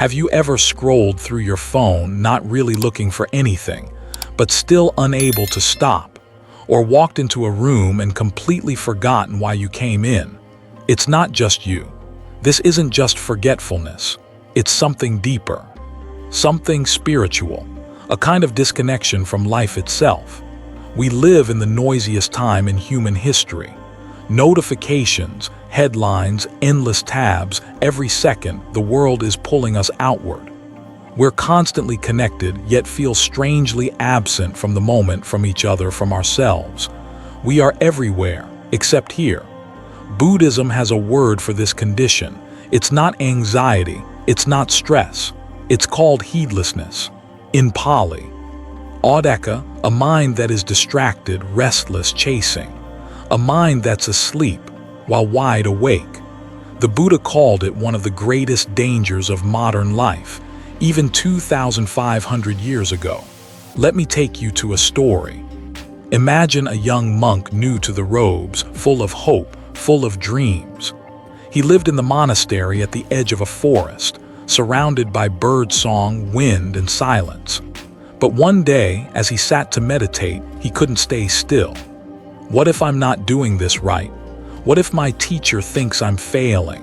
Have you ever scrolled through your phone not really looking for anything, but still unable to stop? Or walked into a room and completely forgotten why you came in? It's not just you. This isn't just forgetfulness. It's something deeper. Something spiritual. A kind of disconnection from life itself. We live in the noisiest time in human history. Notifications, headlines, endless tabs, every second the world is pulling us outward. We're constantly connected, yet feel strangely absent from the moment, from each other, from ourselves. We are everywhere, except here. Buddhism has a word for this condition. It's not anxiety, it's not stress. It's called heedlessness. In Pali, Awaken, a mind that is distracted, restless, chasing. A mind that's asleep while wide awake. The Buddha called it one of the greatest dangers of modern life, even 2,500 years ago. Let me take you to a story. Imagine a young monk new to the robes, full of hope, full of dreams. He lived in the monastery at the edge of a forest, surrounded by birdsong, wind, and silence. But one day, as he sat to meditate, he couldn't stay still. What if I'm not doing this right? What if my teacher thinks I'm failing?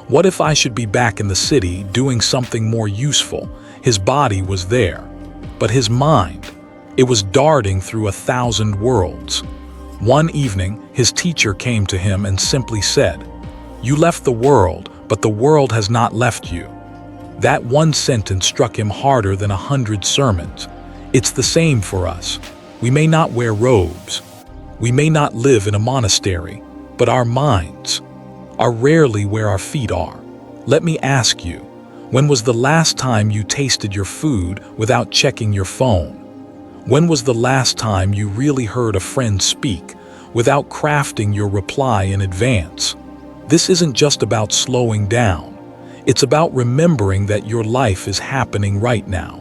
What if I should be back in the city doing something more useful? His body was there, but his mind, it was darting through 1,000 worlds. One evening, his teacher came to him and simply said, "You left the world, but the world has not left you." That one sentence struck him harder than 100 sermons. It's the same for us. We may not wear robes. We may not live in a monastery, but our minds are rarely where our feet are. Let me ask you, when was the last time you tasted your food without checking your phone? When was the last time you really heard a friend speak without crafting your reply in advance? This isn't just about slowing down. It's about remembering that your life is happening right now.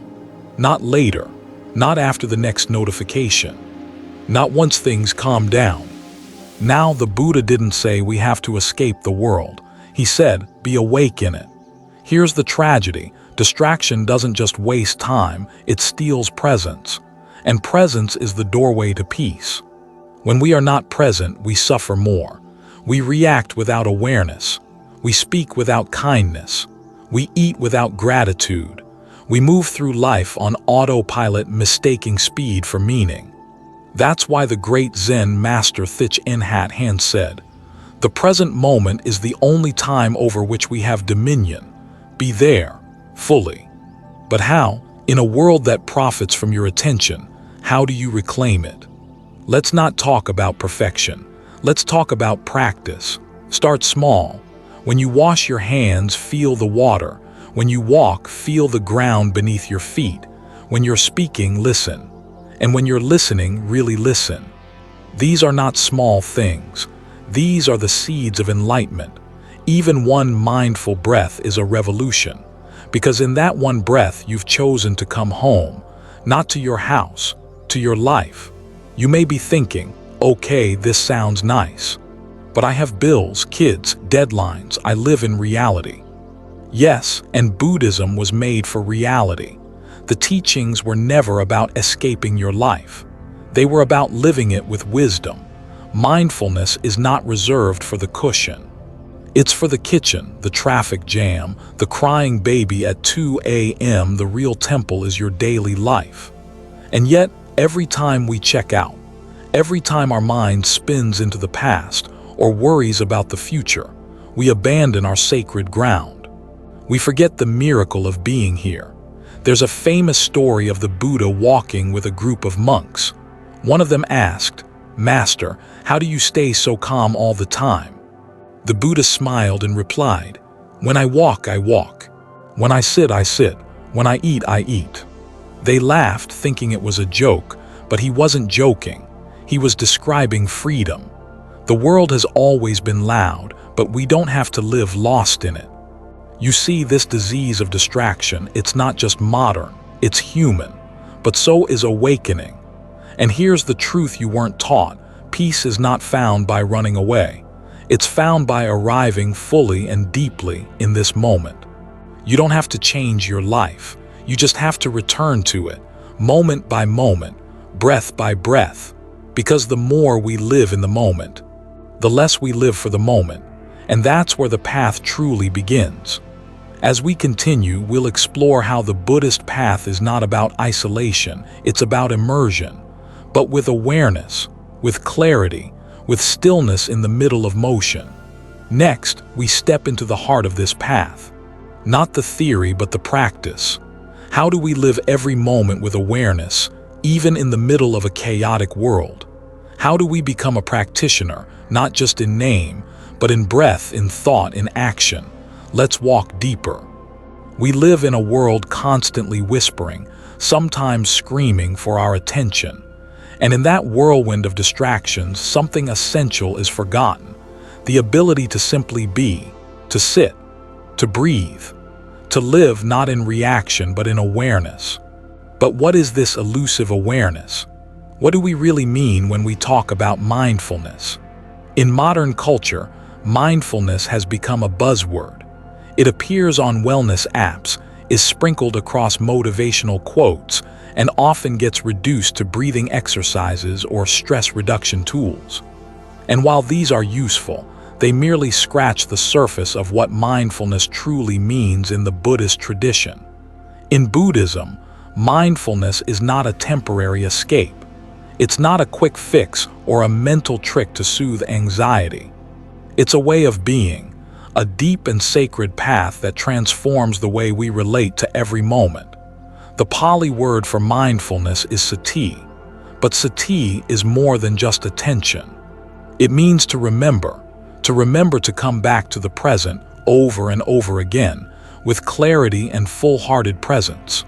Not later, not after the next notification, not once things calm down. Now, the Buddha didn't say we have to escape the world. He said, be awake in it. Here's the tragedy. Distraction doesn't just waste time, it steals presence. And presence is the doorway to peace. When we are not present, we suffer more. We react without awareness. We speak without kindness. We eat without gratitude. We move through life on autopilot, mistaking speed for meaning. That's why the great Zen master Thich Nhat Hanh said, "The present moment is the only time over which we have dominion. Be there, fully." But how? In a world that profits from your attention, how do you reclaim it? Let's not talk about perfection. Let's talk about practice. Start small. When you wash your hands, feel the water. When you walk, feel the ground beneath your feet. When you're speaking, listen. And when you're listening, really listen. These are not small things. These are the seeds of enlightenment. Even one mindful breath is a revolution. Because in that one breath, you've chosen to come home, not to your house, to your life. You may be thinking, okay, this sounds nice. But I have bills, kids, deadlines. I live in reality. Yes, and Buddhism was made for reality. The teachings were never about escaping your life. They were about living it with wisdom. Mindfulness is not reserved for the cushion. It's for the kitchen, the traffic jam, the crying baby at 2 a.m. The real temple is your daily life. And yet, every time we check out, every time our mind spins into the past or worries about the future, we abandon our sacred ground. We forget the miracle of being here. There's a famous story of the Buddha walking with a group of monks. One of them asked, "Master, how do you stay so calm all the time?" The Buddha smiled and replied, "When I walk, I walk. When I sit, I sit. When I eat, I eat." They laughed, thinking it was a joke, but he wasn't joking. He was describing freedom. The world has always been loud, but we don't have to live lost in it. You see, this disease of distraction, it's not just modern, it's human, but so is awakening. And here's the truth you weren't taught. Peace is not found by running away. It's found by arriving fully and deeply in this moment. You don't have to change your life. You just have to return to it, moment by moment, breath by breath. Because the more we live in the moment, the less we live for the moment. And that's where the path truly begins. As we continue, we'll explore how the Buddhist path is not about isolation, it's about immersion, but with awareness, with clarity, with stillness in the middle of motion. Next, we step into the heart of this path. Not the theory, but the practice. How do we live every moment with awareness, even in the middle of a chaotic world? How do we become a practitioner, not just in name, but in breath, in thought, in action? Let's walk deeper. We live in a world constantly whispering, sometimes screaming for our attention. And in that whirlwind of distractions, something essential is forgotten. The ability to simply be, to sit, to breathe, to live not in reaction but in awareness. But what is this elusive awareness? What do we really mean when we talk about mindfulness? In modern culture, mindfulness has become a buzzword. It appears on wellness apps, is sprinkled across motivational quotes, and often gets reduced to breathing exercises or stress reduction tools. And while these are useful, they merely scratch the surface of what mindfulness truly means in the Buddhist tradition. In Buddhism, mindfulness is not a temporary escape. It's not a quick fix or a mental trick to soothe anxiety. It's a way of being, a deep and sacred path that transforms the way we relate to every moment. The Pali word for mindfulness is sati, but sati is more than just attention. It means to remember to come back to the present over and over again, with clarity and full-hearted presence.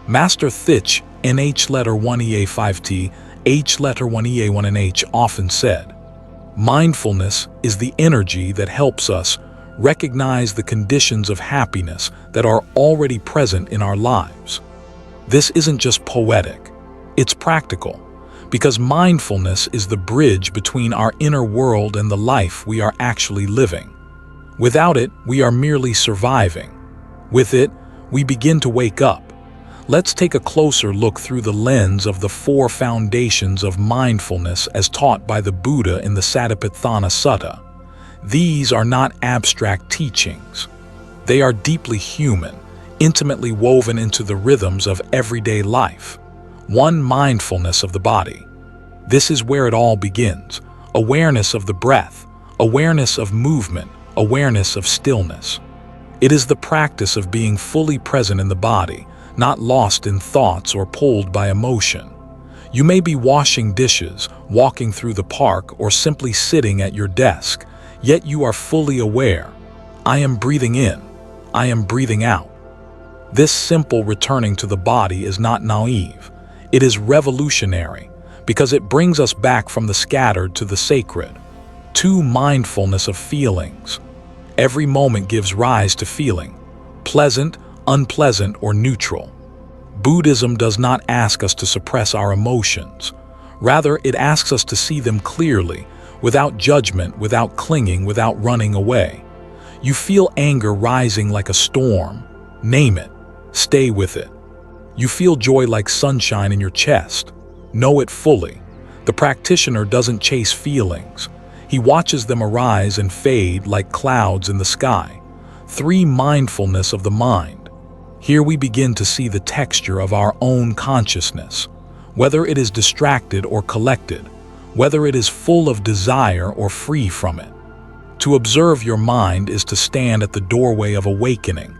Master Thich, NH letter 1EA5T, H letter 1EA1NH often said, mindfulness is the energy that helps us recognize the conditions of happiness that are already present in our lives. This isn't just poetic, it's practical, because mindfulness is the bridge between our inner world and the life we are actually living. Without it, we are merely surviving. With it, we begin to wake up. Let's take a closer look through the lens of the 4 foundations of mindfulness as taught by the Buddha in the Satipatthana Sutta. These are not abstract teachings. They are deeply human, intimately woven into the rhythms of everyday life. 1. Mindfulness of the body. This is where it all begins. Awareness of the breath, awareness of movement, awareness of stillness. It is the practice of being fully present in the body, not lost in thoughts or pulled by emotion. You may be washing dishes, walking through the park, or simply sitting at your desk, yet you are fully aware. I am breathing in. I am breathing out. This simple returning to the body is not naive. It is revolutionary, because it brings us back from the scattered to the sacred. 2. Mindfulness of feelings. Every moment gives rise to feeling, pleasant, unpleasant, or neutral. Buddhism does not ask us to suppress our emotions. Rather, it asks us to see them clearly, without judgment, without clinging, without running away. You feel anger rising like a storm. Name it. Stay with it. You feel joy like sunshine in your chest. Know it fully. The practitioner doesn't chase feelings. He watches them arise and fade like clouds in the sky. 3. Mindfulness of the mind. Here we begin to see the texture of our own consciousness, whether it is distracted or collected, whether it is full of desire or free from it. To observe your mind is to stand at the doorway of awakening.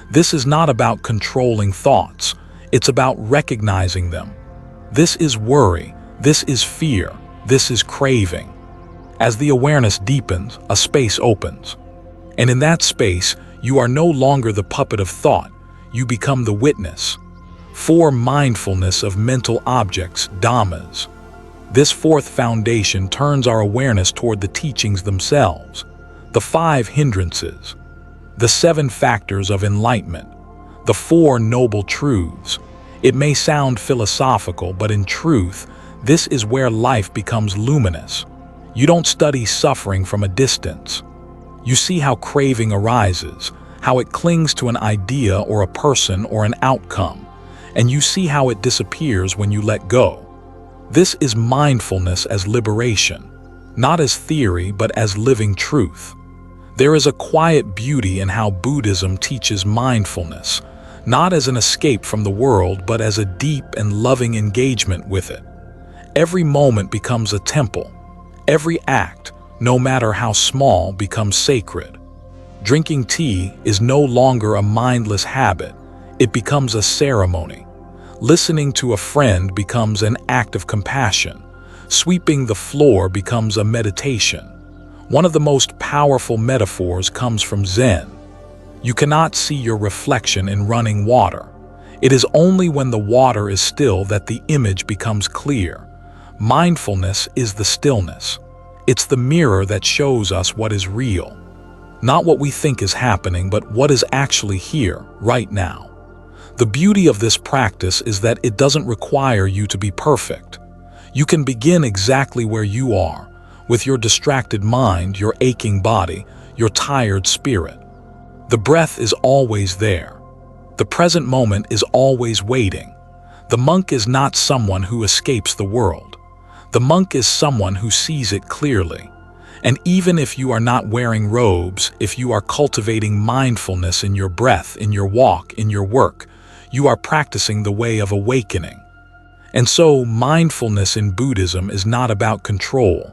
This is not about controlling thoughts. It's about recognizing them. This is worry. This is fear. This is craving. As the awareness deepens, a space opens. And in that space, you are no longer the puppet of thought. You become the witness. 4. Mindfulness of mental objects, dhammas. This 4th foundation turns our awareness toward the teachings themselves, the 5 hindrances, the 7 factors of enlightenment, the 4 noble truths. It may sound philosophical, but in truth, this is where life becomes luminous. You don't study suffering from a distance. You see how craving arises, how it clings to an idea or a person or an outcome, and you see how it disappears when you let go. This is mindfulness as liberation, not as theory but as living truth. There is a quiet beauty in how Buddhism teaches mindfulness, not as an escape from the world but as a deep and loving engagement with it. Every moment becomes a temple. Every act, no matter how small, becomes sacred. Drinking tea is no longer a mindless habit, it becomes a ceremony. Listening to a friend becomes an act of compassion. Sweeping the floor becomes a meditation. One of the most powerful metaphors comes from Zen. You cannot see your reflection in running water. It is only when the water is still that the image becomes clear. Mindfulness is the stillness. It's the mirror that shows us what is real. Not what we think is happening, but what is actually here, right now. The beauty of this practice is that it doesn't require you to be perfect. You can begin exactly where you are, with your distracted mind, your aching body, your tired spirit. The breath is always there. The present moment is always waiting. The monk is not someone who escapes the world. The monk is someone who sees it clearly. And even if you are not wearing robes, if you are cultivating mindfulness in your breath, in your walk, in your work, you are practicing the way of awakening. And so, mindfulness in Buddhism is not about control.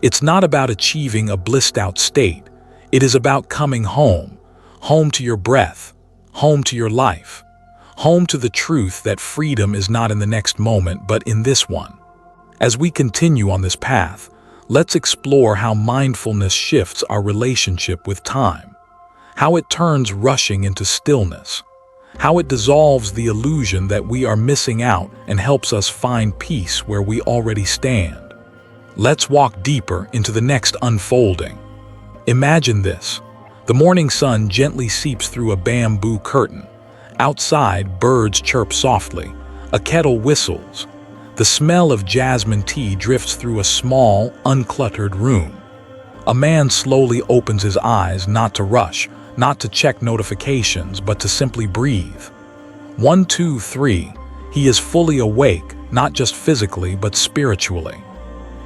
It's not about achieving a blissed-out state. It is about coming home, home to your breath, home to your life, home to the truth that freedom is not in the next moment, but in this one. As we continue on this path, let's explore how mindfulness shifts our relationship with time, how it turns rushing into stillness, how it dissolves the illusion that we are missing out and helps us find peace where we already stand. Let's walk deeper into the next unfolding. Imagine this. The morning sun gently seeps through a bamboo curtain. Outside, birds chirp softly. A kettle whistles. The smell of jasmine tea drifts through a small, uncluttered room. A man slowly opens his eyes, not to rush, not to check notifications, but to simply breathe. 1, 2, 3. He is fully awake, not just physically, but spiritually.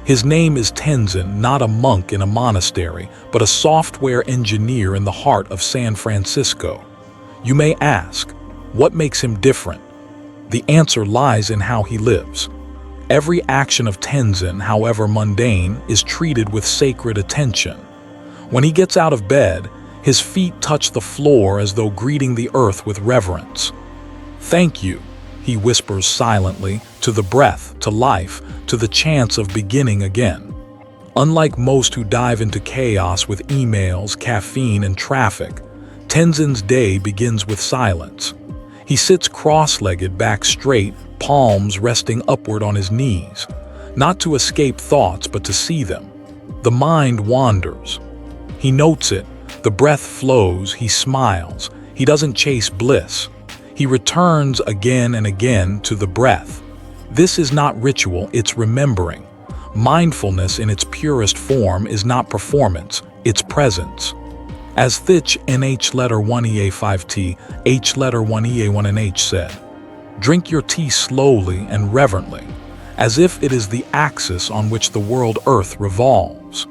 His name is Tenzin, not a monk in a monastery, but a software engineer in the heart of San Francisco. You may ask, what makes him different? The answer lies in how he lives. Every action of Tenzin, however mundane, is treated with sacred attention. When he gets out of bed, his feet touch the floor as though greeting the earth with reverence. Thank you, he whispers silently, to the breath, to life, to the chance of beginning again. Unlike most who dive into chaos with emails, caffeine, and traffic, Tenzin's day begins with silence. He sits cross-legged, back straight, palms resting upward on his knees, not to escape thoughts but to see them. The mind wanders. He notes it. The breath flows. He smiles. He doesn't chase bliss. He returns again and again to the breath. This is not ritual, it's remembering. Mindfulness in its purest form is not performance, it's presence. As Thich NH letter 1EA5T, H letter 1EA1NH said, drink your tea slowly and reverently, as if it is the axis on which the world Earth revolves.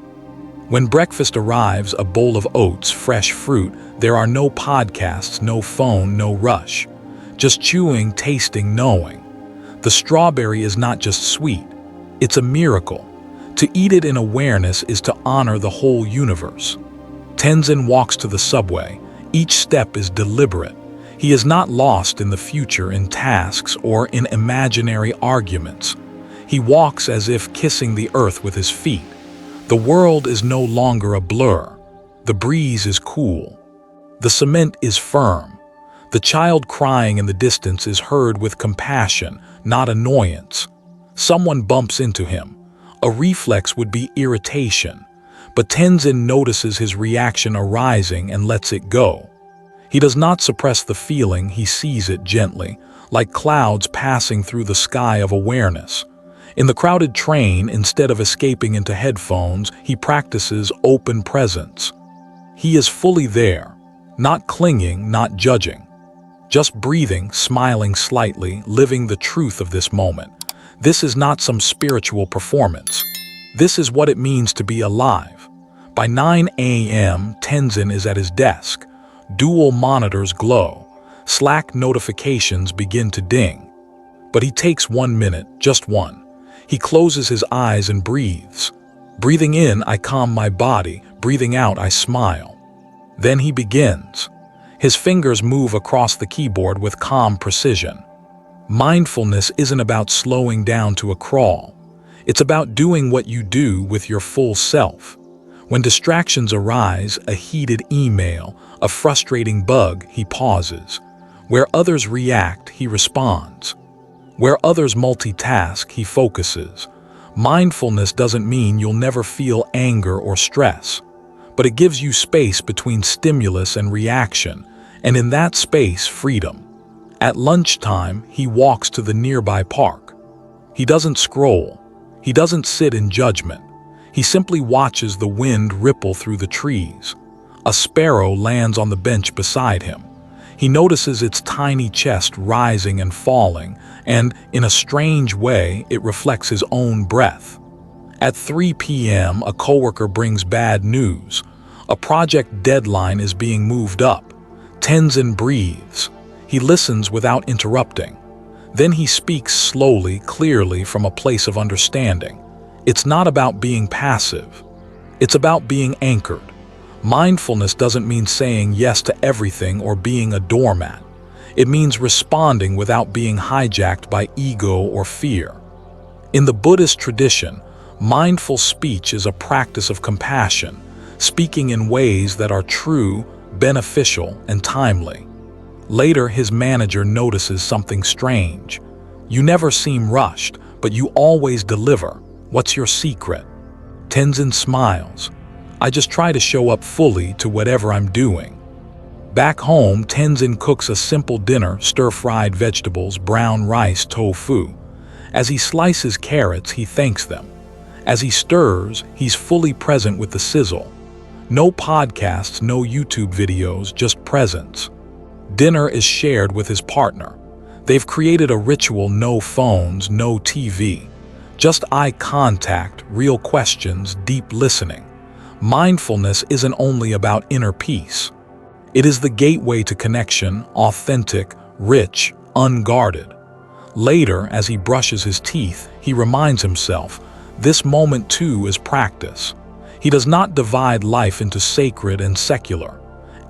When breakfast arrives, a bowl of oats, fresh fruit, there are no podcasts, no phone, no rush. Just chewing, tasting, knowing. The strawberry is not just sweet, it's a miracle. To eat it in awareness is to honor the whole universe. Tenzin walks to the subway. Each step is deliberate. He is not lost in the future, in tasks, or in imaginary arguments. He walks as if kissing the earth with his feet. The world is no longer a blur. The breeze is cool. The cement is firm. The child crying in the distance is heard with compassion, not annoyance. Someone bumps into him. A reflex would be irritation, but Tenzin notices his reaction arising and lets it go. He does not suppress the feeling, he sees it gently, like clouds passing through the sky of awareness. In the crowded train, instead of escaping into headphones, he practices open presence. He is fully there, Not clinging, not judging. Just breathing, smiling slightly, living the truth of this moment. This is not some spiritual performance. This is what it means to be alive. By 9 a.m., Tenzin is at his desk. Dual monitors glow. Slack notifications begin to ding. But he takes 1 minute, just one. He closes his eyes and breathes. Breathing in, I calm my body. Breathing out, I smile. Then he begins. His fingers move across the keyboard with calm precision. Mindfulness isn't about slowing down to a crawl. It's about doing what you do with your full self. When distractions arise, a heated email, a frustrating bug, he pauses. Where others react, he responds. Where others multitask, he focuses. Mindfulness doesn't mean you'll never feel anger or stress, but it gives you space between stimulus and reaction, and in that space, freedom. At lunchtime, he walks to the nearby park. He doesn't scroll. He doesn't sit in judgment. He simply watches the wind ripple through the trees. A sparrow lands on the bench beside him. He notices its tiny chest rising and falling, and, in a strange way, it reflects his own breath. At 3 p.m., a coworker brings bad news. A project deadline is being moved up. Tenzin breathes. He listens without interrupting. Then he speaks slowly, clearly, from a place of understanding. It's not about being passive. It's about being anchored. Mindfulness doesn't mean saying yes to everything or being a doormat. It means responding without being hijacked by ego or fear. In the Buddhist tradition, mindful speech is a practice of compassion, speaking in ways that are true, beneficial, and timely. Later, his manager notices something strange. You never seem rushed, but you always deliver. What's your secret? Tenzin smiles. I just try to show up fully to whatever I'm doing. Back home, Tenzin cooks a simple dinner, stir-fried vegetables, brown rice, tofu. As he slices carrots, he thanks them. As he stirs, he's fully present with the sizzle. No podcasts, no YouTube videos, just presence. Dinner is shared with his partner. They've created a ritual: no phones, no TV. Just eye contact, real questions, deep listening. Mindfulness isn't only about inner peace. It is the gateway to connection, authentic, rich, unguarded. Later, as he brushes his teeth, he reminds himself, this moment too is practice. He does not divide life into sacred and secular.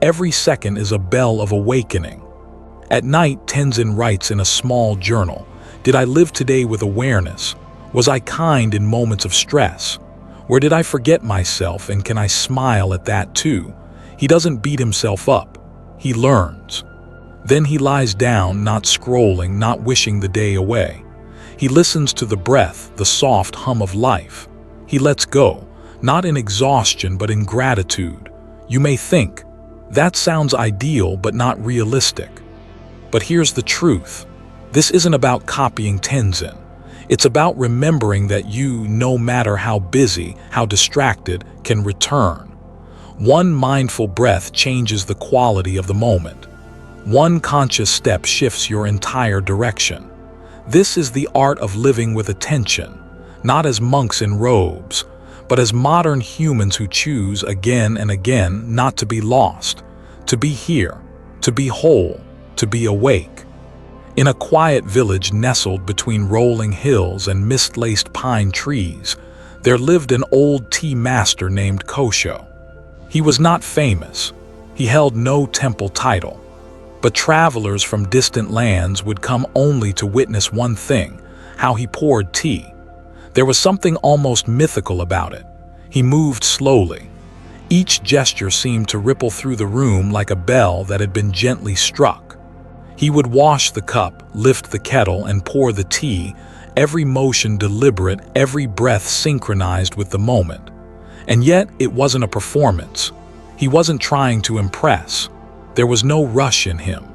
Every second is a bell of awakening. At night, Tenzin writes in a small journal, did I live today with awareness? Was I kind in moments of stress? Where did I forget myself, and can I smile at that too? He doesn't beat himself up. He learns. Then he lies down, not scrolling, not wishing the day away. He listens to the breath, the soft hum of life. He lets go, not in exhaustion but in gratitude. You may think, that sounds ideal but not realistic. But here's the truth. This isn't about copying Tenzin. It's about remembering that you, no matter how busy, how distracted, can return. One mindful breath changes the quality of the moment. One conscious step shifts your entire direction. This is the art of living with attention, not as monks in robes, but as modern humans who choose again and again not to be lost, to be here, to be whole, to be awake. In a quiet village nestled between rolling hills and mist-laced pine trees, there lived an old tea master named Kosho. He was not famous. He held no temple title. But travelers from distant lands would come only to witness one thing, how he poured tea. There was something almost mythical about it. He moved slowly. Each gesture seemed to ripple through the room like a bell that had been gently struck. He would wash the cup, lift the kettle, and pour the tea, every motion deliberate, every breath synchronized with the moment. And yet, it wasn't a performance. He wasn't trying to impress. There was no rush in him.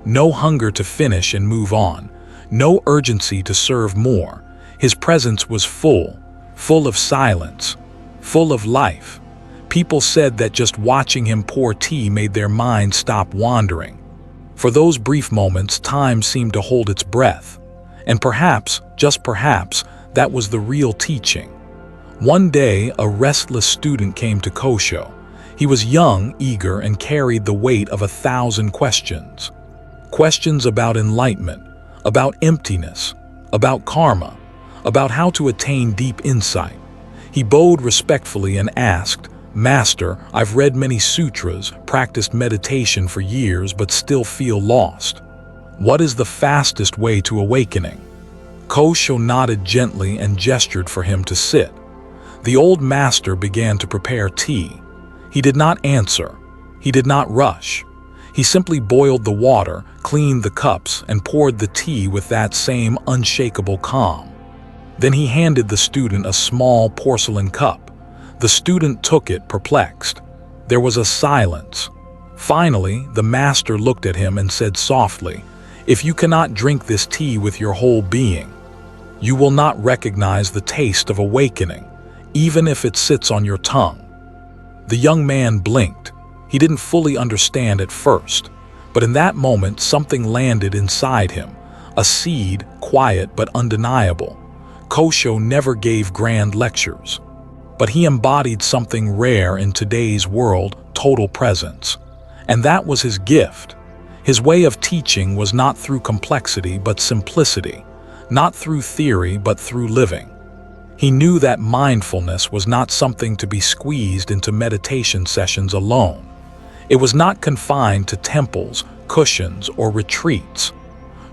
No hunger to finish and move on. No urgency to serve more. His presence was full of silence, full of life. People said that just watching him pour tea made their minds stop wandering. For those brief moments, time seemed to hold its breath. And perhaps, just perhaps, that was the real teaching. One day, a restless student came to Kosho. He was young, eager, and carried the weight of 1,000 questions. Questions about enlightenment, about emptiness, about karma, about how to attain deep insight. He bowed respectfully and asked, "Master, I've read many sutras, practiced meditation for years, but still feel lost. What is the fastest way to awakening?" Kosho nodded gently and gestured for him to sit. The old master began to prepare tea. He did not answer. He did not rush. He simply boiled the water, cleaned the cups, and poured the tea with that same unshakable calm. Then he handed the student a small porcelain cup. The student took it, perplexed. There was a silence. Finally, the master looked at him and said softly, "If you cannot drink this tea with your whole being, you will not recognize the taste of awakening, even if it sits on your tongue." The young man blinked. He didn't fully understand at first, but in that moment something landed inside him, a seed, quiet but undeniable. Kosho never gave grand lectures, but he embodied something rare in today's world, total presence. And that was his gift. His way of teaching was not through complexity but simplicity, not through theory but through living. He knew that mindfulness was not something to be squeezed into meditation sessions alone. It was not confined to temples, cushions, or retreats.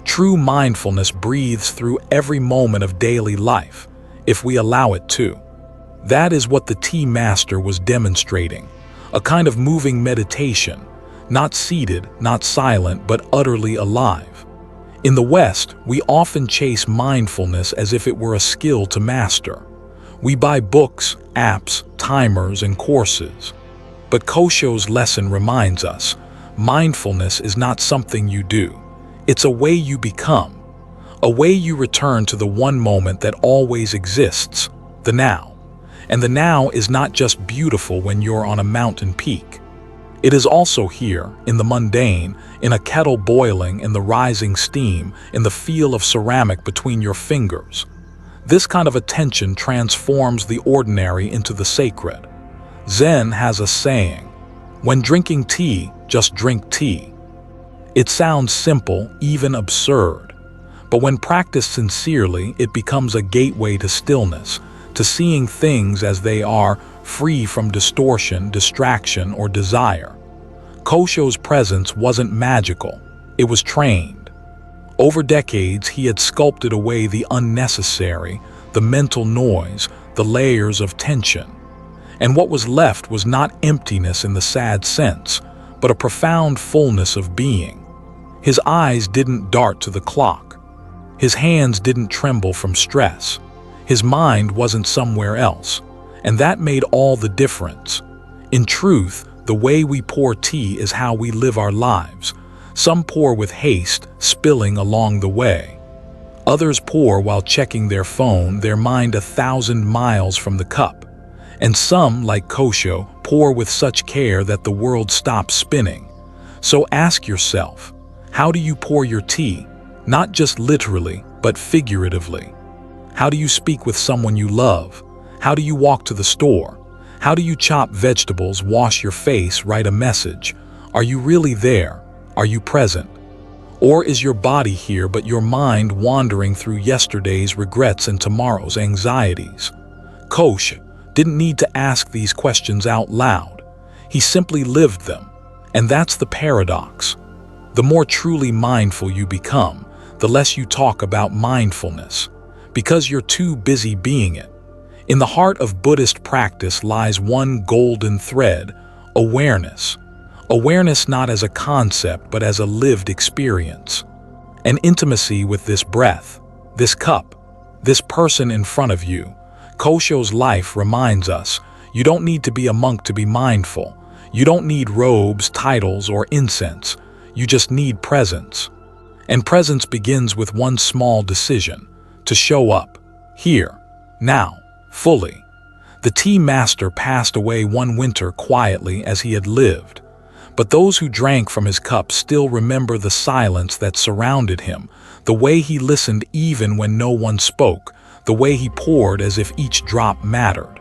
True mindfulness breathes through every moment of daily life, if we allow it to. That is what the tea master was demonstrating, a kind of moving meditation, not seated, not silent, but utterly alive. In the West, we often chase mindfulness as if it were a skill to master. We buy books, apps, timers, and courses. But Kosho's lesson reminds us, mindfulness is not something you do. It's a way you become, a way you return to the one moment that always exists, the now. And the now is not just beautiful when you're on a mountain peak. It is also here, in the mundane, in a kettle boiling, in the rising steam, in the feel of ceramic between your fingers. This kind of attention transforms the ordinary into the sacred. Zen has a saying, "When drinking tea, just drink tea." It sounds simple, even absurd. But when practiced sincerely, it becomes a gateway to stillness, to seeing things as they are, free from distortion, distraction, or desire. Kosho's presence wasn't magical, it was trained. Over decades, he had sculpted away the unnecessary, the mental noise, the layers of tension. And what was left was not emptiness in the sad sense, but a profound fullness of being. His eyes didn't dart to the clock. His hands didn't tremble from stress. His mind wasn't somewhere else, and that made all the difference. In truth, the way we pour tea is how we live our lives. Some pour with haste, spilling along the way. Others pour while checking their phone, their mind 1,000 miles from the cup. And some, like Kosho, pour with such care that the world stops spinning. So ask yourself, how do you pour your tea? Not just literally, but figuratively. How do you speak with someone you love? How do you walk to the store? How do you chop vegetables, wash your face, write a message? Are you really there? Are you present? Or is your body here but your mind wandering through yesterday's regrets and tomorrow's anxieties? Kosho didn't need to ask these questions out loud. He simply lived them. And that's the paradox. The more truly mindful you become, the less you talk about mindfulness, because you're too busy being it. In the heart of Buddhist practice lies one golden thread: awareness. Awareness not as a concept, but as a lived experience. An intimacy with this breath, this cup, this person in front of you. Kosho's life reminds us, you don't need to be a monk to be mindful. You don't need robes, titles, or incense. You just need presence. And presence begins with one small decision: to show up, here, now, fully. The tea master passed away one winter quietly as he had lived, but those who drank from his cup still remember the silence that surrounded him, the way he listened even when no one spoke, the way he poured as if each drop mattered.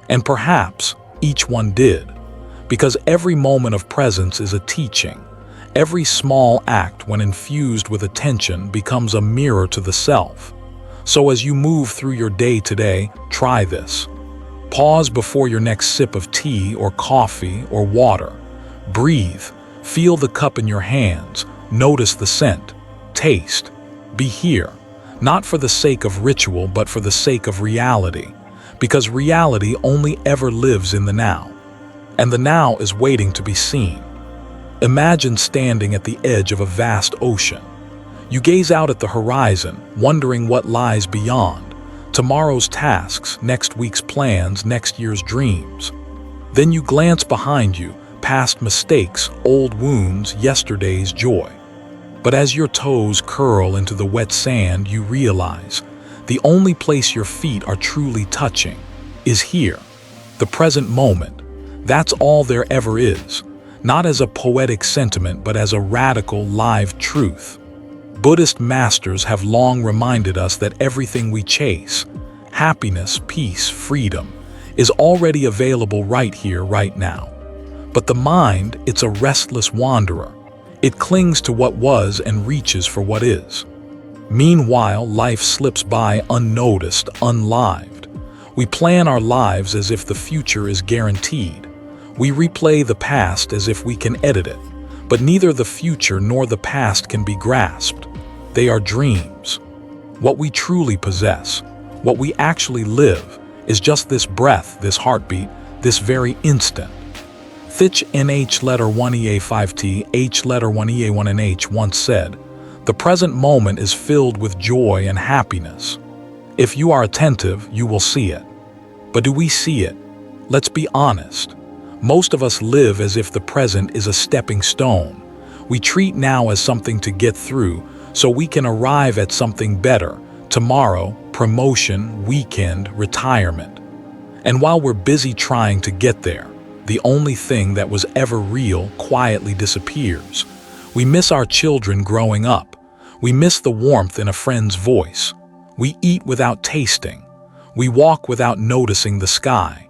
And perhaps each one did, because every moment of presence is a teaching. Every small act, when infused with attention, becomes a mirror to the self. So as you move through your day today, try this. Pause before your next sip of tea or coffee or water. Breathe. Feel the cup in your hands. Notice the scent. Taste. Be here, not for the sake of ritual, but for the sake of reality, because reality only ever lives in the now, and the now is waiting to be seen. Imagine standing at the edge of a vast ocean. You gaze out at the horizon, wondering what lies beyond, tomorrow's tasks, next week's plans, next year's dreams. Then you glance behind you, past mistakes, old wounds, yesterday's joy. But as your toes curl into the wet sand, you realize the only place your feet are truly touching is here, the present moment. That's all there ever is, not as a poetic sentiment, but as a radical, live truth. Buddhist masters have long reminded us that everything we chase, happiness, peace, freedom, is already available right here, right now. But the mind, it's a restless wanderer. It clings to what was and reaches for what is. Meanwhile, life slips by unnoticed, unlived. We plan our lives as if the future is guaranteed. We replay the past as if we can edit it. But neither the future nor the past can be grasped. They are dreams. What we truly possess, what we actually live, is just this breath, this heartbeat, this very instant. Thich Nh letter 1ea5t H letter 1ea1nh once said, "The present moment is filled with joy and happiness. If you are attentive, you will see it." But do we see it? Let's be honest. Most of us live as if the present is a stepping stone. We treat now as something to get through so we can arrive at something better, tomorrow, promotion, weekend, retirement. And while we're busy trying to get there, the only thing that was ever real quietly disappears. We miss our children growing up. We miss the warmth in a friend's voice. We eat without tasting. We walk without noticing the sky.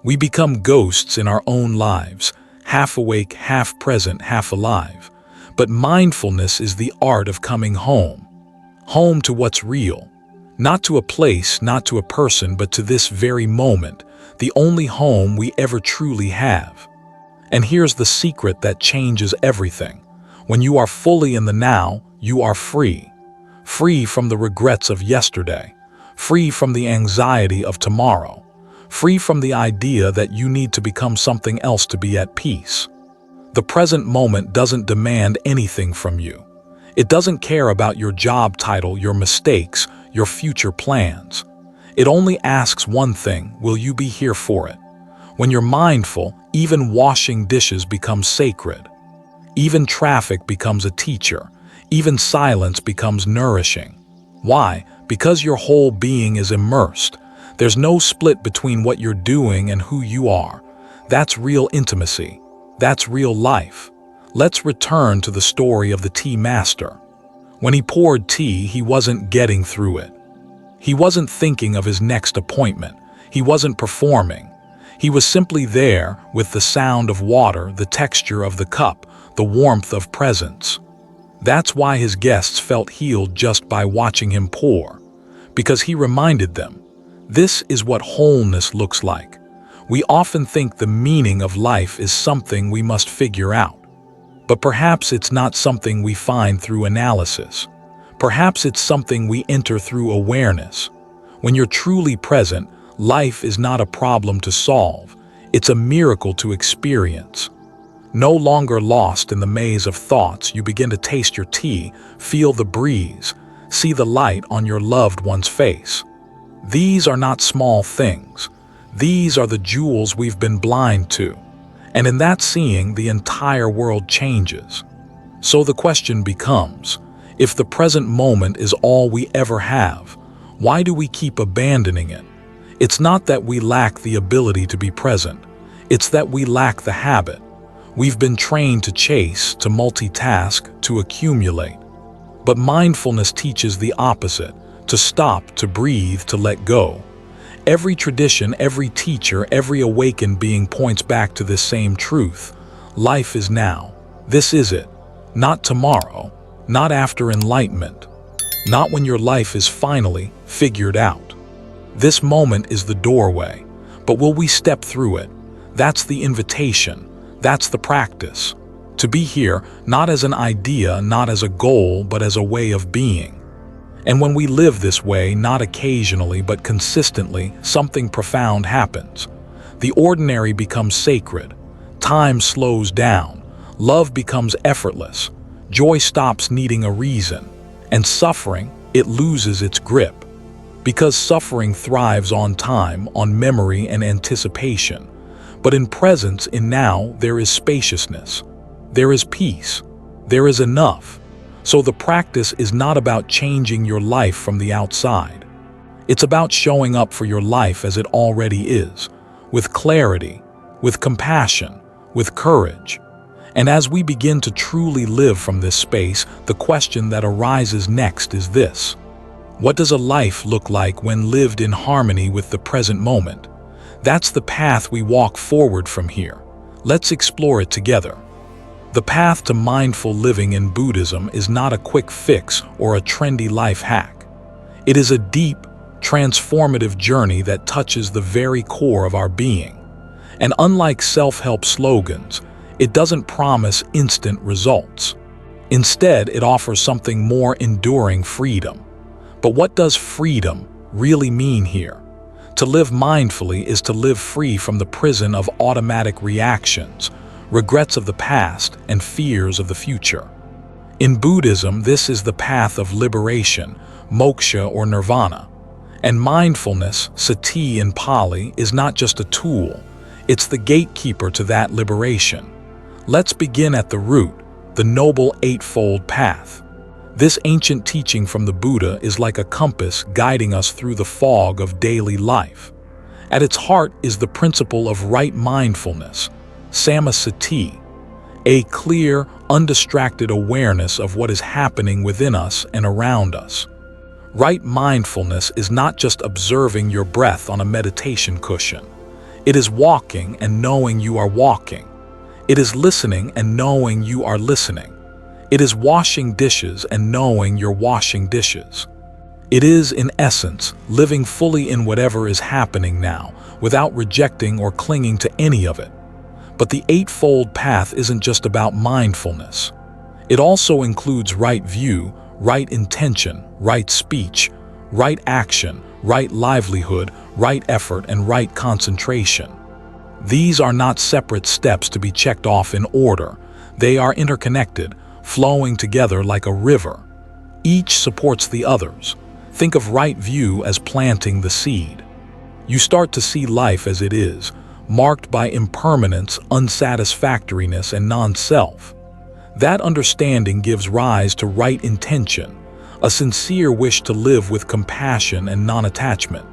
We become ghosts in our own lives, half awake, half present, half alive. But mindfulness is the art of coming home. Home to what's real. Not to a place, not to a person, but to this very moment, the only home we ever truly have. And here's the secret that changes everything. When you are fully in the now, you are free. Free from the regrets of yesterday. Free from the anxiety of tomorrow. Free from the idea that you need to become something else to be at peace. The present moment doesn't demand anything from you. It doesn't care about your job title, your mistakes, your future plans. It only asks one thing: will you be here for it? When you're mindful, even washing dishes becomes sacred. Even traffic becomes a teacher. Even silence becomes nourishing. Why? Because your whole being is immersed. There's no split between what you're doing and who you are. That's real intimacy. That's real life. Let's return to the story of the tea master. When he poured tea, he wasn't getting through it. He wasn't thinking of his next appointment. He wasn't performing. He was simply there with the sound of water, the texture of the cup, the warmth of presence. That's why his guests felt healed just by watching him pour, because he reminded them, this is what wholeness looks like. We often think the meaning of life is something we must figure out. But perhaps it's not something we find through analysis. Perhaps it's something we enter through awareness. When you're truly present, life is not a problem to solve. It's a miracle to experience. No longer lost in the maze of thoughts, you begin to taste your tea, feel the breeze, see the light on your loved one's face. These are not small things. These are the jewels we've been blind to. And in that seeing, the entire world changes. So the question becomes, if the present moment is all we ever have, why do we keep abandoning it? It's not that we lack the ability to be present. It's that we lack the habit. We've been trained to chase, to multitask, to accumulate. But mindfulness teaches the opposite, to stop, to breathe, to let go. Every tradition, every teacher, every awakened being points back to this same truth. Life is now. This is it. Not tomorrow. Not after enlightenment. Not when your life is finally figured out. This moment is the doorway. But will we step through it? That's the invitation. That's the practice. To be here, not as an idea, not as a goal, but as a way of being. And when we live this way, not occasionally, but consistently, something profound happens. The ordinary becomes sacred. Time slows down. Love becomes effortless. Joy stops needing a reason. And suffering, it loses its grip. Because suffering thrives on time, on memory and anticipation. But in presence, in now, there is spaciousness. There is peace. There is enough. So the practice is not about changing your life from the outside. It's about showing up for your life as it already is, with clarity, with compassion, with courage. And as we begin to truly live from this space, the question that arises next is this: what does a life look like when lived in harmony with the present moment? That's the path we walk forward from here. Let's explore it together. The path to mindful living in Buddhism is not a quick fix or a trendy life hack. It is a deep, transformative journey that touches the very core of our being. And unlike self-help slogans, it doesn't promise instant results. Instead, it offers something more enduring: freedom. But what does freedom really mean here? To live mindfully is to live free from the prison of automatic reactions, regrets of the past, and fears of the future. In Buddhism, this is the path of liberation, moksha or nirvana. And mindfulness, sati in Pali, is not just a tool, it's the gatekeeper to that liberation. Let's begin at the root, the Noble Eightfold Path. This ancient teaching from the Buddha is like a compass guiding us through the fog of daily life. At its heart is the principle of right mindfulness, samasati, a clear, undistracted awareness of what is happening within us and around us. Right mindfulness is not just observing your breath on a meditation cushion. It is walking and knowing you are walking. It is listening and knowing you are listening. It is washing dishes and knowing you're washing dishes. It is, in essence, living fully in whatever is happening now, without rejecting or clinging to any of it. But the Eightfold Path isn't just about mindfulness. It also includes right view, right intention, right speech, right action, right livelihood, right effort, and right concentration. These are not separate steps to be checked off in order. They are interconnected, flowing together like a river. Each supports the others. Think of right view as planting the seed. You start to see life as it is, marked by impermanence, unsatisfactoriness, and non-self. That understanding gives rise to right intention, a sincere wish to live with compassion and non-attachment.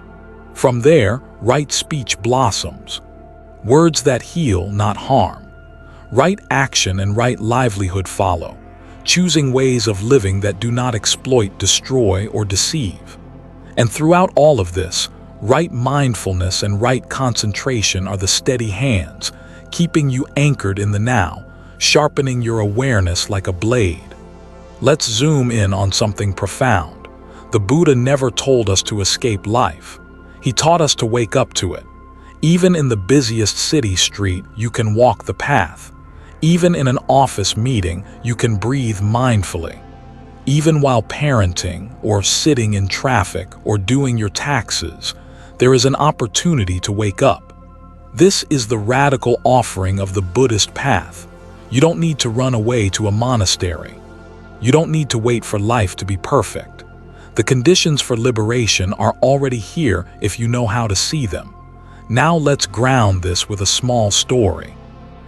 From there, right speech blossoms. Words that heal, not harm. Right action and right livelihood follow, choosing ways of living that do not exploit, destroy, or deceive. And throughout all of this, right mindfulness and right concentration are the steady hands, keeping you anchored in the now, sharpening your awareness like a blade. Let's zoom in on something profound. The Buddha never told us to escape life. He taught us to wake up to it. Even in the busiest city street, you can walk the path. Even in an office meeting, you can breathe mindfully. Even while parenting, or sitting in traffic, or doing your taxes, there is an opportunity to wake up. This is the radical offering of the Buddhist path. You don't need to run away to a monastery. You don't need to wait for life to be perfect. The conditions for liberation are already here if you know how to see them. Now let's ground this with a small story.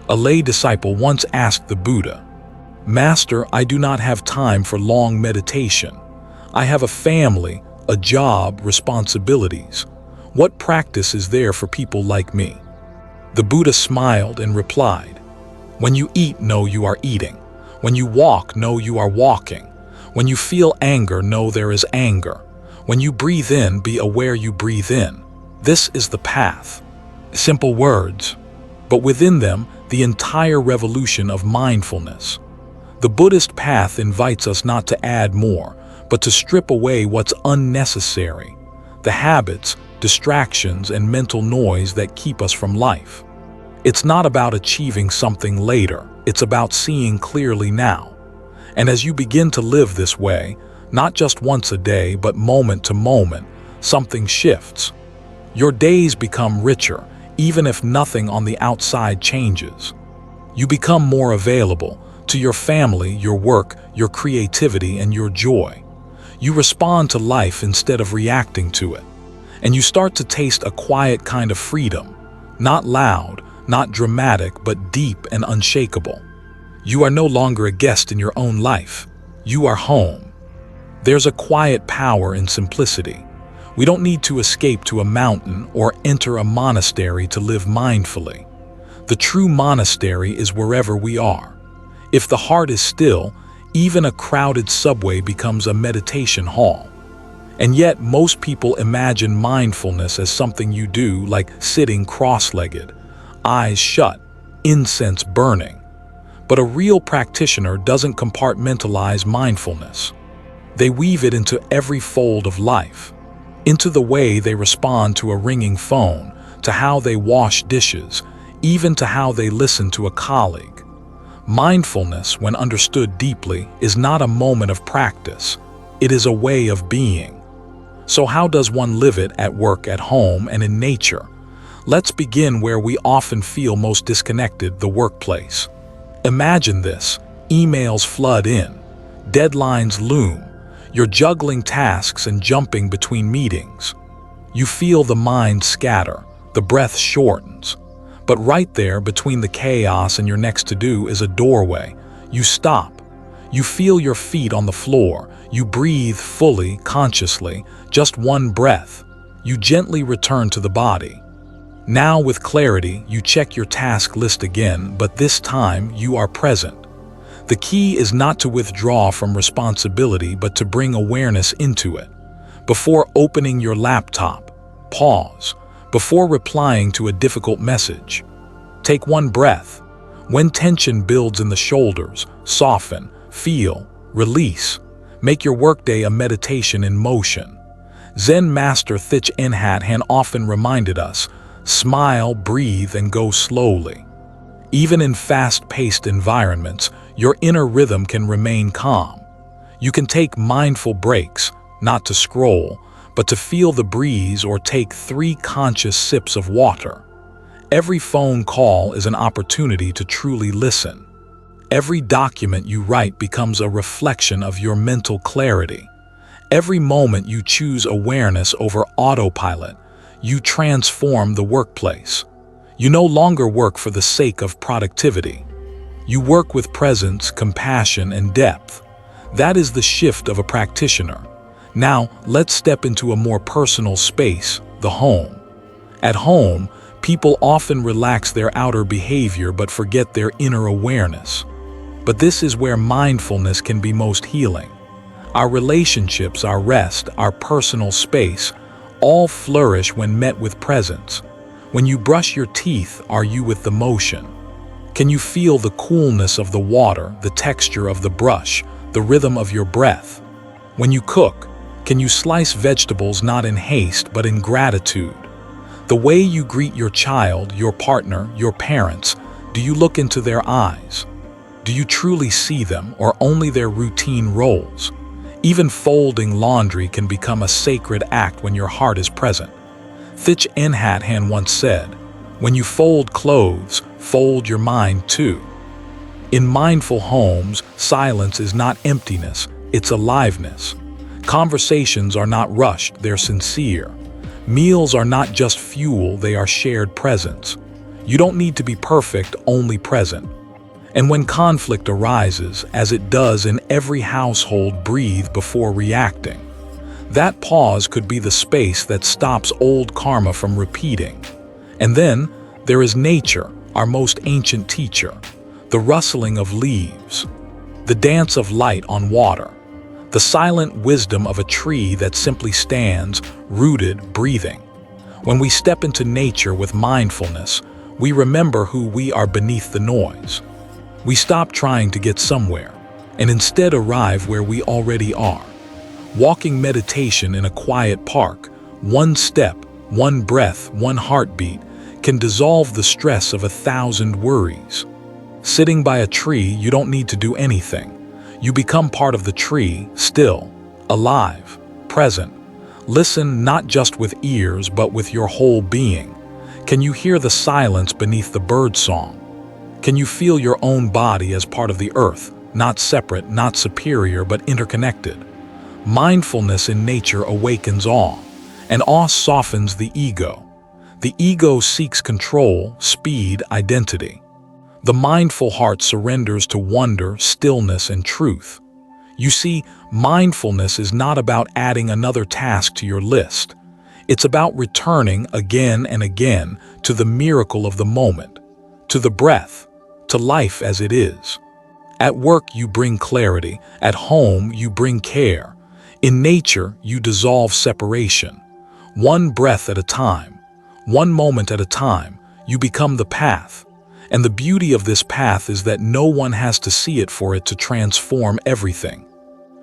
A lay disciple once asked the Buddha, "Master, I do not have time for long meditation. I have a family, a job, responsibilities. What practice is there for people like me? The Buddha smiled and replied, when you eat, know you are eating. When you walk, know you are walking. When you feel anger, know there is anger. When you breathe in, be aware you breathe in. This is the path. Simple words, but within them, the entire revolution of mindfulness. The Buddhist path invites us not to add more, but to strip away what's unnecessary, the habits, distractions, and mental noise that keep us from life. It's not about achieving something later, it's about seeing clearly now. And as you begin to live this way, not just once a day, but moment to moment, something shifts. Your days become richer, even if nothing on the outside changes. You become more available to your family, your work, your creativity, and your joy. You respond to life instead of reacting to it. And you start to taste a quiet kind of freedom, not loud, not dramatic, but deep and unshakable. You are no longer a guest in your own life. You are home. There's a quiet power in simplicity. We don't need to escape to a mountain or enter a monastery to live mindfully. The true monastery is wherever we are. If the heart is still, even a crowded subway becomes a meditation hall. And yet, most people imagine mindfulness as something you do, like sitting cross-legged, eyes shut, incense burning. But a real practitioner doesn't compartmentalize mindfulness. They weave it into every fold of life, into the way they respond to a ringing phone, to how they wash dishes, even to how they listen to a colleague. Mindfulness, when understood deeply, is not a moment of practice. It is a way of being. So how does one live it at work, at home, and in nature? Let's begin where we often feel most disconnected, the workplace. Imagine this: emails flood in, deadlines loom, you're juggling tasks and jumping between meetings. You feel the mind scatter, the breath shortens. But right there, between the chaos and your next to-do, is a doorway. You stop. You feel your feet on the floor. You breathe fully, consciously, just one breath. You gently return to the body. Now, with clarity, you check your task list again, but this time you are present. The key is not to withdraw from responsibility, but to bring awareness into it. Before opening your laptop, pause. Before replying to a difficult message, take one breath. When tension builds in the shoulders, soften, feel, release. Make your workday a meditation in motion. Zen master Thich Nhat Hanh often reminded us, smile, breathe, and go slowly. Even in fast-paced environments, your inner rhythm can remain calm. You can take mindful breaks, not to scroll, but to feel the breeze or take 3 conscious sips of water. Every phone call is an opportunity to truly listen. Every document you write becomes a reflection of your mental clarity. Every moment you choose awareness over autopilot, you transform the workplace. You no longer work for the sake of productivity. You work with presence, compassion, and depth. That is the shift of a practitioner. Now, let's step into a more personal space, the home. At home, people often relax their outer behavior but forget their inner awareness. But this is where mindfulness can be most healing. Our relationships, our rest, our personal space, all flourish when met with presence. When you brush your teeth, are you with the motion? Can you feel the coolness of the water, the texture of the brush, the rhythm of your breath? When you cook, can you slice vegetables not in haste but in gratitude? The way you greet your child, your partner, your parents, do you look into their eyes? Do you truly see them, or only their routine roles? Even folding laundry can become a sacred act when your heart is present. Thich Nhat Hanh once said, "When you fold clothes, fold your mind too." In mindful homes, silence is not emptiness, it's aliveness. Conversations are not rushed, they're sincere. Meals are not just fuel, they are shared presence. You don't need to be perfect, only present. And when conflict arises, as it does in every household, breathe before reacting. That pause could be the space that stops old karma from repeating. And then there is nature, our most ancient teacher, the rustling of leaves, the dance of light on water, the silent wisdom of a tree that simply stands, rooted, breathing. When we step into nature with mindfulness, we remember who we are beneath the noise. We stop trying to get somewhere, and instead arrive where we already are. Walking meditation in a quiet park, one step, one breath, one heartbeat, can dissolve the stress of 1,000 worries. Sitting by a tree, you don't need to do anything. You become part of the tree, still, alive, present. Listen not just with ears, but with your whole being. Can you hear the silence beneath the bird song? Can you feel your own body as part of the earth, not separate, not superior, but interconnected? Mindfulness in nature awakens awe, and awe softens the ego. The ego seeks control, speed, identity. The mindful heart surrenders to wonder, stillness, and truth. You see, mindfulness is not about adding another task to your list. It's about returning again and again to the miracle of the moment, to the breath, to life as it is. At work, you bring clarity. At home, you bring care. In nature, you dissolve separation. One breath at a time, one moment at a time, you become the path. And the beauty of this path is that no one has to see it for it to transform everything.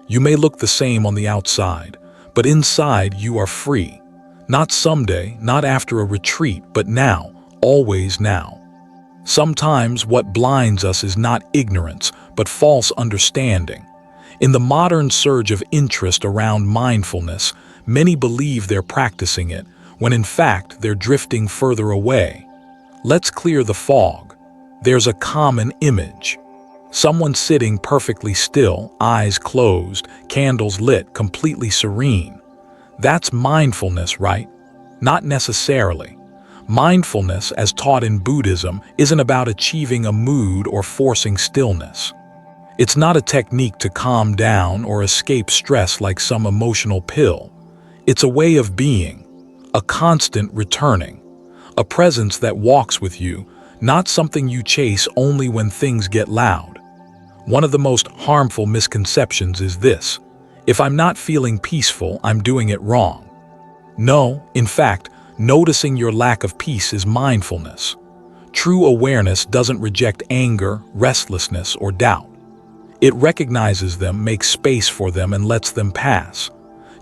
You may look the same on the outside, but inside you are free. Not someday, not after a retreat, but now, always now. Sometimes what blinds us is not ignorance, but false understanding. In the modern surge of interest around mindfulness, many believe they're practicing it, when in fact they're drifting further away. Let's clear the fog. There's a common image. Someone sitting perfectly still, eyes closed, candles lit, completely serene. That's mindfulness, right? Not necessarily. Mindfulness, as taught in Buddhism, isn't about achieving a mood or forcing stillness. It's not a technique to calm down or escape stress like some emotional pill. It's a way of being, a constant returning, a presence that walks with you, not something you chase only when things get loud. One of the most harmful misconceptions is this: if I'm not feeling peaceful, I'm doing it wrong. No, in fact, noticing your lack of peace is mindfulness. True awareness doesn't reject anger, restlessness, or doubt. It recognizes them, makes space for them, and lets them pass.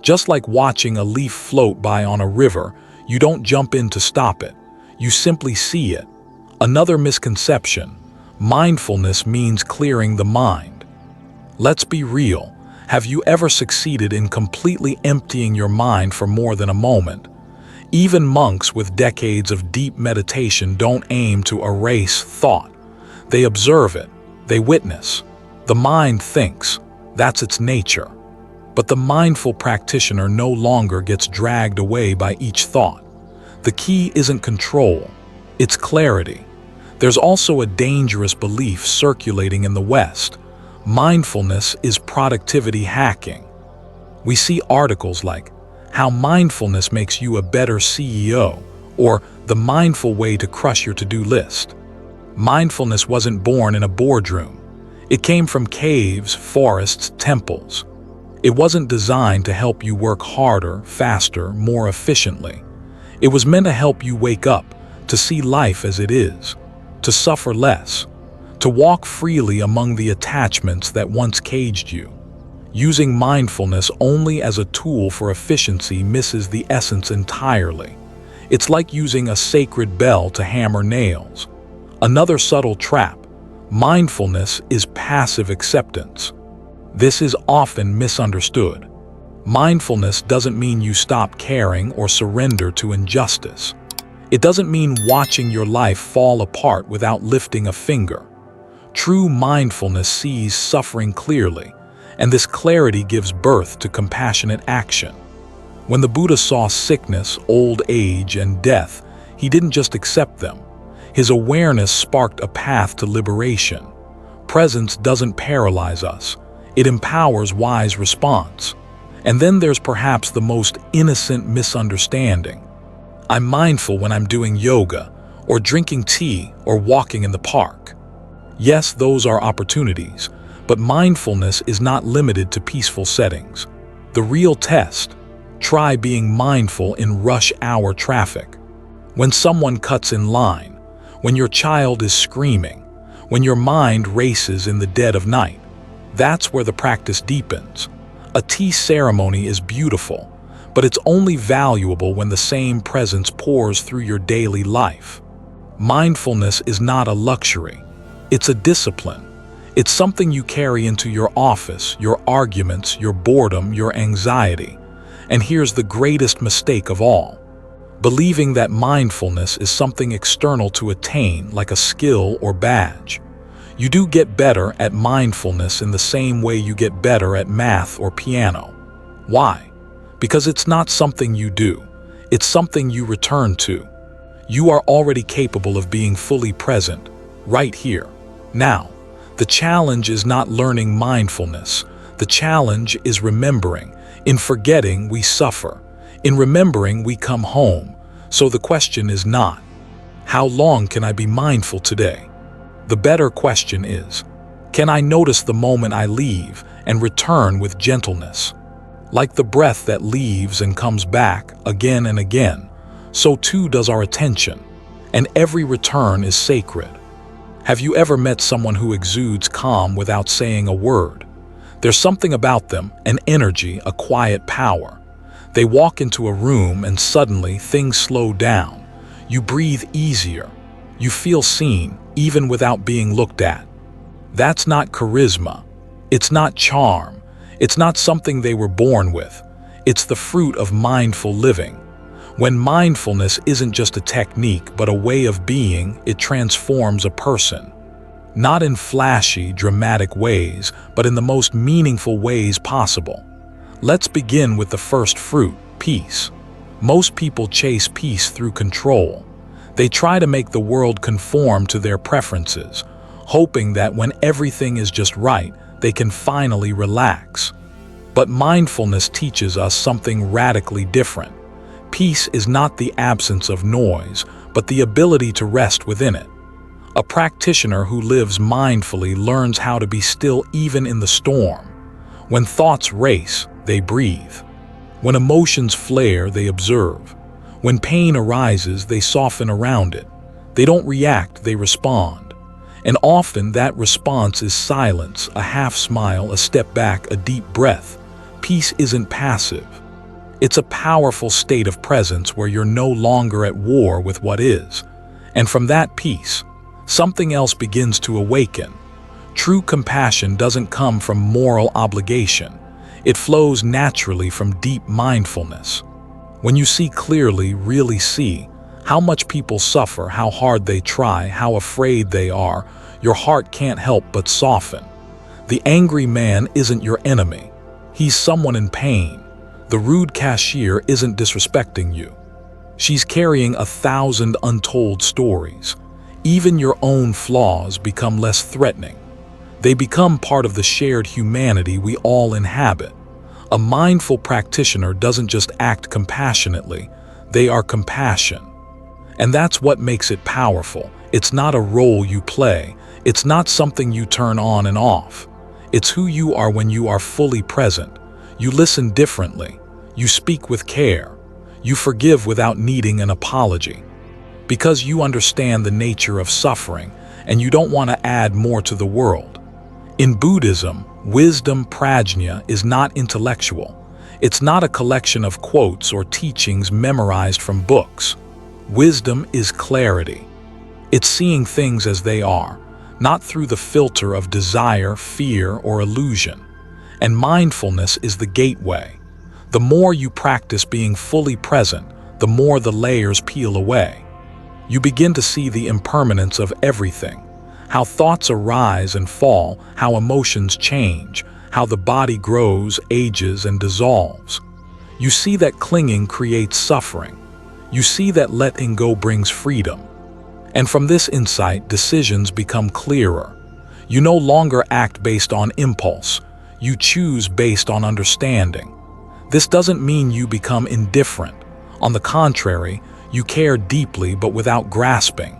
Just like watching a leaf float by on a river, you don't jump in to stop it. You simply see it. Another misconception: mindfulness means clearing the mind. Let's be real. Have you ever succeeded in completely emptying your mind for more than a moment? Even monks with decades of deep meditation don't aim to erase thought. They observe it. They witness. The mind thinks. That's its nature. But the mindful practitioner no longer gets dragged away by each thought. The key isn't control. It's clarity. There's also a dangerous belief circulating in the West. Mindfulness is productivity hacking. We see articles like, "How mindfulness makes you a better CEO," or "The mindful way to crush your to-do list." Mindfulness wasn't born in a boardroom. It came from caves, forests, temples. It wasn't designed to help you work harder, faster, more efficiently. It was meant to help you wake up, to see life as it is, to suffer less, to walk freely among the attachments that once caged you. Using mindfulness only as a tool for efficiency misses the essence entirely. It's like using a sacred bell to hammer nails. Another subtle trap: mindfulness is passive acceptance. This is often misunderstood. Mindfulness doesn't mean you stop caring or surrender to injustice. It doesn't mean watching your life fall apart without lifting a finger. True mindfulness sees suffering clearly, and this clarity gives birth to compassionate action. When the Buddha saw sickness, old age, and death, he didn't just accept them. His awareness sparked a path to liberation. Presence doesn't paralyze us. It empowers wise response. And then there's perhaps the most innocent misunderstanding. I'm mindful when I'm doing yoga, or drinking tea, or walking in the park. Yes, those are opportunities, but mindfulness is not limited to peaceful settings. The real test: try being mindful in rush hour traffic. When someone cuts in line, when your child is screaming, when your mind races in the dead of night. That's where the practice deepens. A tea ceremony is beautiful, but it's only valuable when the same presence pours through your daily life. Mindfulness is not a luxury. It's a discipline. It's something you carry into your office, your arguments, your boredom, your anxiety. And here's the greatest mistake of all: believing that mindfulness is something external to attain, like a skill or badge. You do get better at mindfulness in the same way you get better at math or piano. Why? Because it's not something you do. It's something you return to. You are already capable of being fully present, right here, now. The challenge is not learning mindfulness. The challenge is remembering. In forgetting, we suffer. In remembering, we come home. So the question is not, how long can I be mindful today? The better question is, can I notice the moment I leave and return with gentleness? Like the breath that leaves and comes back again and again, so too does our attention, and every return is sacred. Have you ever met someone who exudes calm without saying a word? There's something about them, an energy, a quiet power. They walk into a room and suddenly things slow down. You breathe easier. You feel seen, even without being looked at. That's not charisma. It's not charm. It's not something they were born with. It's the fruit of mindful living. When mindfulness isn't just a technique but a way of being, it transforms a person. Not in flashy, dramatic ways, but in the most meaningful ways possible. Let's begin with the first fruit, peace. Most people chase peace through control. They try to make the world conform to their preferences, hoping that when everything is just right, they can finally relax. But mindfulness teaches us something radically different. Peace is not the absence of noise, but the ability to rest within it. A practitioner who lives mindfully learns how to be still even in the storm. When thoughts race, they breathe. When emotions flare, they observe. When pain arises, they soften around it. They don't react, they respond. And often that response is silence, a half smile, a step back, a deep breath. Peace isn't passive. It's a powerful state of presence where you're no longer at war with what is. And from that peace, something else begins to awaken. True compassion doesn't come from moral obligation. It flows naturally from deep mindfulness. When you see clearly, really see, how much people suffer, how hard they try, how afraid they are, your heart can't help but soften. The angry man isn't your enemy. He's someone in pain. The rude cashier isn't disrespecting you. She's carrying 1,000 untold stories. Even your own flaws become less threatening. They become part of the shared humanity we all inhabit. A mindful practitioner doesn't just act compassionately, they are compassion. And that's what makes it powerful. It's not a role you play. It's not something you turn on and off. It's who you are when you are fully present. You listen differently. You speak with care. You forgive without needing an apology. Because you understand the nature of suffering, and you don't want to add more to the world. In Buddhism, wisdom, prajna, is not intellectual. It's not a collection of quotes or teachings memorized from books. Wisdom is clarity. It's seeing things as they are, not through the filter of desire, fear, or illusion. And mindfulness is the gateway. The more you practice being fully present, the more the layers peel away. You begin to see the impermanence of everything, how thoughts arise and fall, how emotions change, how the body grows, ages, and dissolves. You see that clinging creates suffering. You see that letting go brings freedom. And from this insight, decisions become clearer. You no longer act based on impulse. You choose based on understanding. This doesn't mean you become indifferent. On the contrary, you care deeply but without grasping.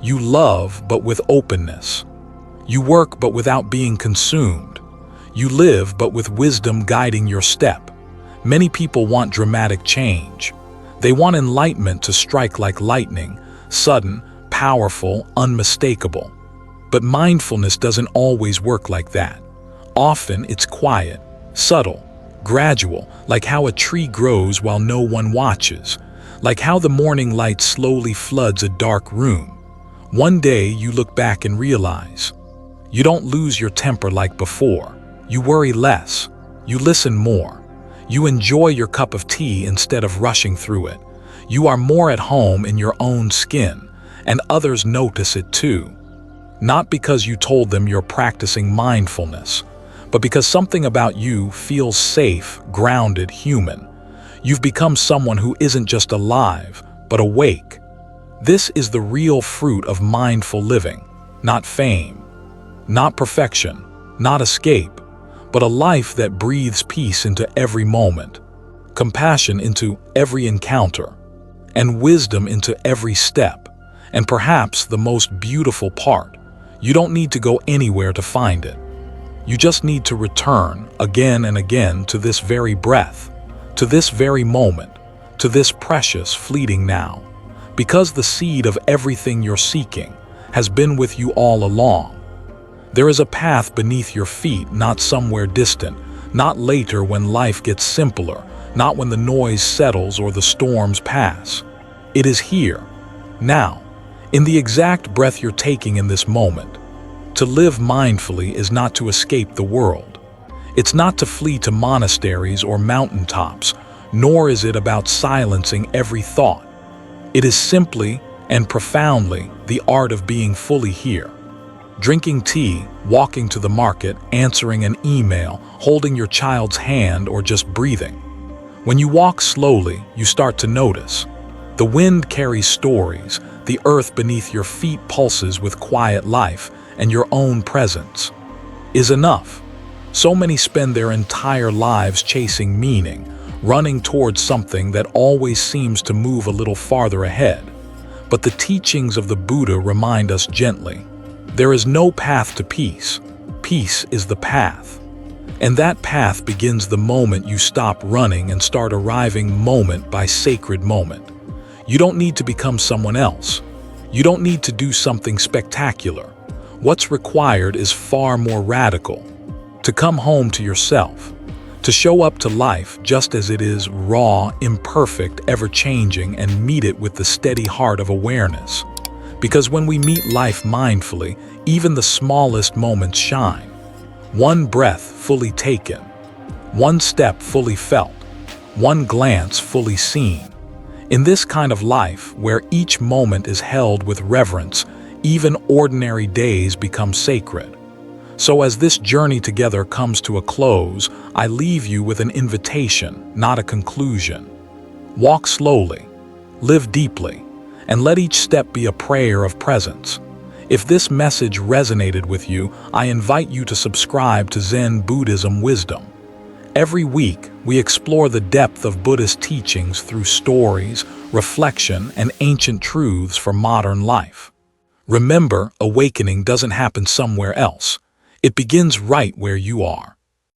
You love but with openness. You work but without being consumed. You live but with wisdom guiding your step. Many people want dramatic change. They want enlightenment to strike like lightning, sudden, powerful, unmistakable. But mindfulness doesn't always work like that. Often it's quiet, subtle, gradual, like how a tree grows while no one watches, like how the morning light slowly floods a dark room. One day you look back and realize, you don't lose your temper like before. You worry less. You listen more. You enjoy your cup of tea instead of rushing through it. You are more at home in your own skin, and others notice it too. Not because you told them you're practicing mindfulness, but because something about you feels safe, grounded, human. You've become someone who isn't just alive, but awake. This is the real fruit of mindful living, not fame, not perfection, not escape, but a life that breathes peace into every moment, compassion into every encounter, and wisdom into every step. And perhaps the most beautiful part, you don't need to go anywhere to find it. You just need to return again and again to this very breath, to this very moment, to this precious, fleeting now. Because the seed of everything you're seeking has been with you all along. There is a path beneath your feet, not somewhere distant, not later when life gets simpler, not when the noise settles or the storms pass. It is here, now, in the exact breath you're taking in this moment. To live mindfully is not to escape the world. It's not to flee to monasteries or mountaintops, nor is it about silencing every thought. It is simply and profoundly the art of being fully here. Drinking tea, walking to the market, answering an email, holding your child's hand, or just breathing. When you walk slowly, you start to notice. The wind carries stories, the earth beneath your feet pulses with quiet life, and your own presence is enough. So many spend their entire lives chasing meaning, running towards something that always seems to move a little farther ahead. But the teachings of the Buddha remind us gently, there is no path to peace. Peace is the path. And that path begins the moment you stop running and start arriving moment by sacred moment. You don't need to become someone else. You don't need to do something spectacular. What's required is far more radical. To come home to yourself. To show up to life just as it is, raw, imperfect, ever-changing, and meet it with the steady heart of awareness. Because when we meet life mindfully, even the smallest moments shine. One breath fully taken. One step fully felt. One glance fully seen. In this kind of life, where each moment is held with reverence, even ordinary days become sacred. So as this journey together comes to a close, I leave you with an invitation, not a conclusion. Walk slowly, live deeply, and let each step be a prayer of presence. If this message resonated with you, I invite you to subscribe to Zen Buddhism Wisdom. Every week, we explore the depth of Buddhist teachings through stories, reflection, and ancient truths for modern life. Remember, awakening doesn't happen somewhere else. It begins right where you are.